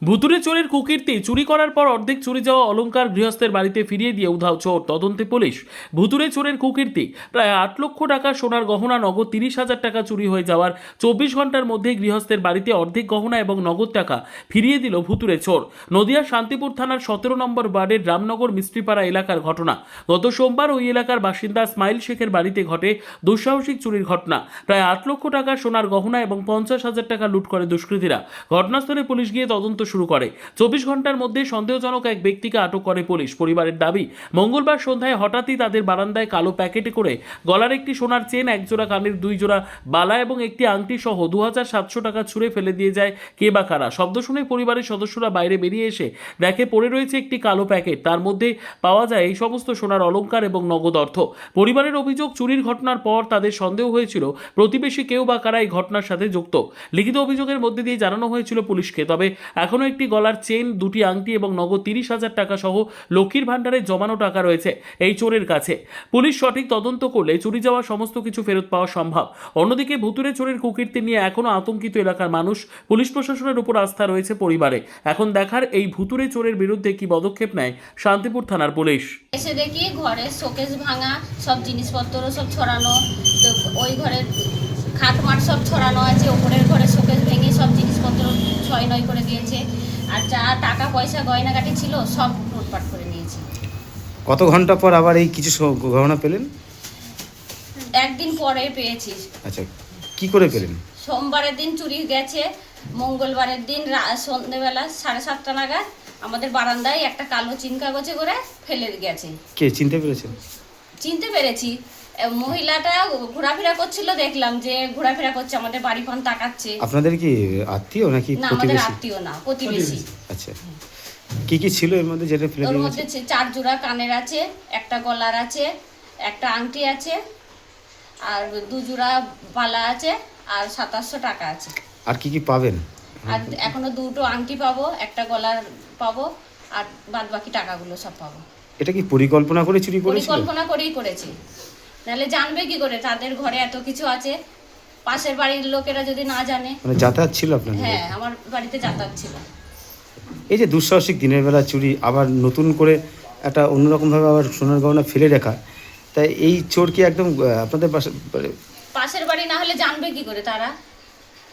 ভুতুড়ে চোরের কুকীর্তি, চুরি করার পর অর্ধেক চুরি যাওয়া অলংকার গৃহস্থের বাড়িতে ফিরিয়ে দিয়ে উধাও চোর, তদন্তে পুলিশ। ভুতুড়ে চোরের কুকীর্তি, প্রায় 8 লক্ষ টাকা সোনার গহনা, নগদ 30,000 টাকা চুরি হয়ে যাওয়ার 24 ঘন্টার মধ্যে গৃহস্থের বাড়িতে অর্ধেক গহনা এবং নগদ টাকা ফিরিয়ে দিল ভুতুড়ে চোর। নদিয়া শান্তিপুর থানার 17 নম্বর ওয়ার্ডের রামনগর মিস্ত্রিপাড়া এলাকার ঘটনা। গত সোমবার ওই এলাকার বাসিন্দা স্মাইল শেখের বাড়িতে ঘটে দুঃসাহসিক চুরির ঘটনা। প্রায় 8 লক্ষ টাকা সোনার গহনা এবং 50,000 টাকা লুট করে দুষ্কৃতীরা। ঘটনাস্থলে পুলিশ গিয়ে তদন্ত শুরু করে। 24 ঘন্টার মধ্যে সন্দেহজনক এক ব্যক্তিকে আটক করে পুলিশ। পরিবারের দাবি, মঙ্গলবার সন্ধ্যায় হঠাৎই তাদের বারান্দায় কালো প্যাকেটে করে গলার একটি সোনার চেন, এক জোড়া কানের 2 জোড়া বালা এবং একটি আংটি সহ 2,700 টাকা ছুঁড়ে ফেলে দিয়ে যায় কে বা কারা। শব্দ শুনে পরিবারের সদস্যরা বাইরে বেরিয়ে এসে দেখে পড়ে রয়েছে একটি কালো প্যাকেট। তার মধ্যে পাওয়া যায় এই সমস্ত সোনার অলংকার এবং নগদ অর্থ। পরিবারের অভিযোগ, চুরির ঘটনার পর তাদের সন্দেহ হয়েছিল প্রতিবেশী কেউ বা কারা এই ঘটনার সাথে যুক্ত। লিখিত অভিযোগের মধ্যে দিয়ে জানানো হয়েছিল পুলিশকে। তবে এখনও একটি গলার চেন, 2টি আংটি এবং নগদ 30,000 টাকা সহ লক্ষ্মীর ভাণ্ডারে জমানো টাকা রয়েছে এই চোরের কাছে। পুলিশ সঠিক তদন্ত করলে চুরি যাওয়া সমস্ত কিছু ফেরত পাওয়া সম্ভব। অন্যদিকে ভুতুড়ে চোরের কুকীর্তি নিয়ে এখনও আতঙ্কিত এলাকার মানুষ। পুলিশ প্রশাসনের উপর আস্থা রয়েছে পরিবারে। এখন দেখার এই ভুতুড়ে চোরের বিরুদ্ধে কি পদক্ষেপ নেয় শান্তিপুর থানার পুলিশ। এসে দেখি ঘরে শোকেস ভাঙা, সব জিনিসপত্র সব ছড়ানো, তো ওই ঘরের খাটমাট সব ছড়ানো আছে, ওপরের ঘরে শোকেস ভেঙে সব জিনিসপত্র ছয় নয় করে দিয়েছে। আর যা টাকা পয়সা গয়নাগাটি ছিল সব লুটপাট করে নিয়েছে। কত ঘন্টা পর আবার এই কিছু গহনা পেলেন? একদিন পরে পেয়েছি। আচ্ছা, কি করে পেলেন? সোমবারের দিন চুরি গেছে, মঙ্গলবারের দিন সন্ধ্যেবেলা 7:30 নাগাদ আমাদের বারান্দায় একটা কালো চিন কাগজে করে ফেলে গেছে। কে চিনতে পেরেছেন? চিনতে পেরেছি, মহিলাটা ঘোরাফেরা করছিল, দেখলাম যে ঘোরাফেরা করছে, আমাদের বাড়ি পান তাকাচ্ছে। আপনাদের কি আত্মীয় নাকি না, আমাদের প্রতিবেশী? আত্মীয় না, প্রতিবেশী। আচ্ছা, কি কি ছিল এর মধ্যে যেটা ফেলে ওর দিয়ে মধ্যে গেছে? 4 জোড়া কানের আছে, একটা গলার আছে, একটা আংটি আছে, আর 2 জোড়া বালা আছে, আর 2700 টাকা আছে। আর কি কি পাবেন? আর এখনো 2টো আংটি পাবো, একটা গলার পাবো, আর বাদ বাকি টাকাগুলো সব পাবো। এটা কি পরিকল্পনা করে চুরি করেছিল? পরিকল্পনা করেই করেছি, নাহলে জানবে কি করে তাদের ঘরে এত কিছু আছে? পাশের বাড়ির লোকেরা যদি না জানে। মানে যাতায়াত ছিল আপনাদের? হ্যাঁ, আমার বাড়িতে যাতায়াত ছিল। এই যে দুঃসাহসিক দিনের বেলা চুরি, আবার নতুন করে একটা অন্যরকমভাবে আবার সোনার গহনা ফেলে রাখা, তাই এই চোর কি একদম আপনাদের পাশের বাড়ি না হলে জানবে কি করে তারা?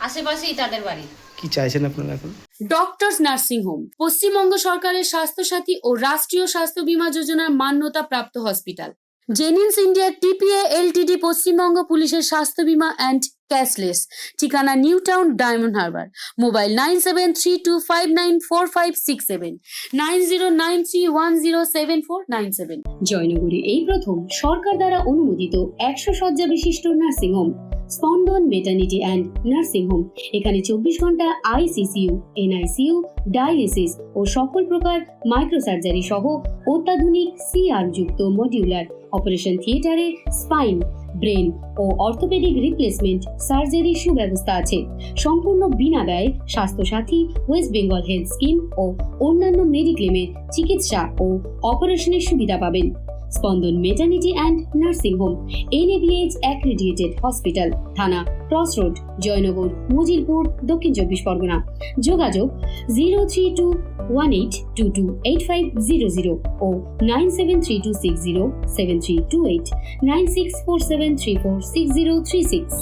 আশেপাশেই তাদের বাড়ি। কি চাইছেন আপনারা এখন? ডক্টরস নার্সিং হোম পশ্চিমবঙ্গ সরকারের স্বাস্থ্যসাথী ও রাষ্ট্রীয় স্বাস্থ্য বীমা যোজনার মান্যতা প্রাপ্ত hospital. Genins India TPA Ltd Paschimbanga পুলিশের স্বাস্থ্য বীমা অ্যান্ড ক্যাশলেস। ঠিকানা new town, diamond Harbour. Mobile 9732594567, 9093107497। জয়নগরে এই প্রথম সরকার দ্বারা অনুমোদিত 100 শয্যা বিশিষ্ট নার্সিং হোম স্পন্দন মেটার্নিটি অ্যান্ড নার্সিং হোম। এখানে 24 ঘন্টা আইসিসিইউ, এনআইসিইউ, ডায়ালিসিস ও সকল প্রকার মাইক্রোসার্জারি সহ অত্যাধুনিক সিআর যুক্ত মডিউলার অপারেশন থিয়েটারে স্পাইন, ব্রেন ও অর্থোপেডিক রিপ্লেসমেন্ট সার্জারির সুব্যবস্থা আছে। সম্পূর্ণ বিনা ব্যয় Swasthya Sathi, west Bengal health scheme ও অন্যান্য মেডিক্লেমের চিকিৎসা ও অপারেশনের সুবিধা পাবেন। Spandan maternity and nursing home NABH accredited hospital. Thana cross road, Joynagar, Majilpur, Dakshin 24 Pargana. যোগাযোগ 03218228500 ও 9732607328, 9647346036।